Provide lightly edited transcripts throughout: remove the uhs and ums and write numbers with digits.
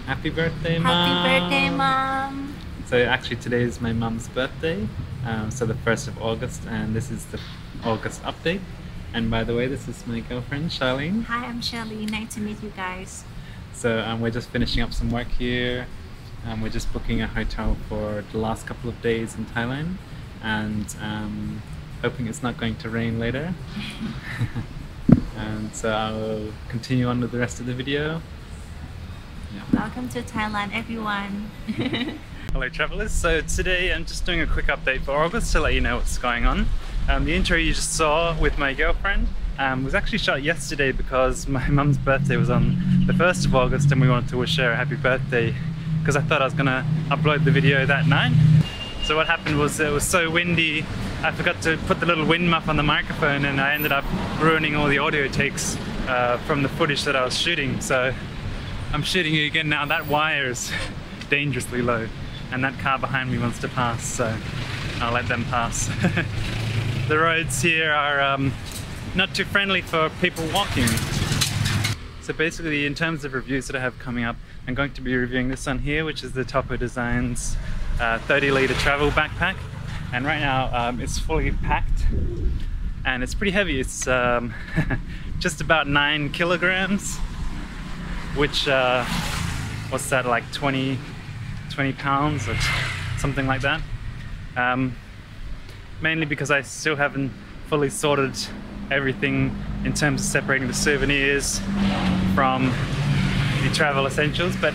Happy birthday, Mom! Happy birthday, Mom! So actually today is my mum's birthday, so the 1st of August, and this is the August update. And by the way, this is my girlfriend, Charlene. Hi, I'm Charlene. Nice to meet you guys. So we're just finishing up some work here. We're just booking a hotel for the last couple of days in Thailand, and hoping it's not going to rain later. And so I'll continue on with the rest of the video. Yeah. Welcome to Thailand, everyone. Hello travellers, so today I'm just doing a quick update for August to let you know what's going on. The intro you just saw with my girlfriend was actually shot yesterday because my mum's birthday was on the 1st of August and we wanted to wish her a happy birthday because I thought I was going to upload the video that night. So what happened was it was so windy, I forgot to put the little wind muff on the microphone and I ended up ruining all the audio takes from the footage that I was shooting. So I'm shooting it again now. That wire is dangerously low and that car behind me wants to pass, so I'll let them pass. The roads here are not too friendly for people walking. So basically, in terms of reviews that I have coming up, I'm going to be reviewing this one here, which is the Topo Designs 30-litre travel backpack. And right now it's fully packed and it's pretty heavy. It's just about 9 kilograms, which what's that, like 20 pounds or something like that. Mainly because I still haven't fully sorted everything in terms of separating the souvenirs from the travel essentials, but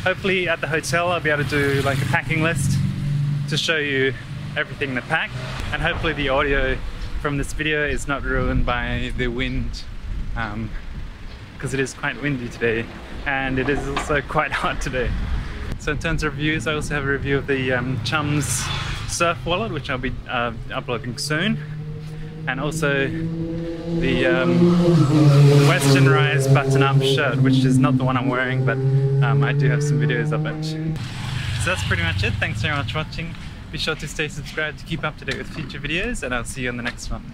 hopefully at the hotel I'll be able to do like a packing list to show you everything to pack, and hopefully the audio from this video is not ruined by the wind, because it is quite windy today and it is also quite hot today. So in terms of reviews, I also have a review of the Chum's surf wallet, which I'll be uploading soon, and also the Western Rise button-up shirt, which is not the one I'm wearing, but I do have some videos of it. So that's pretty much it. Thanks very much for watching. Be sure to stay subscribed to keep up to date with future videos, and I'll see you on the next one.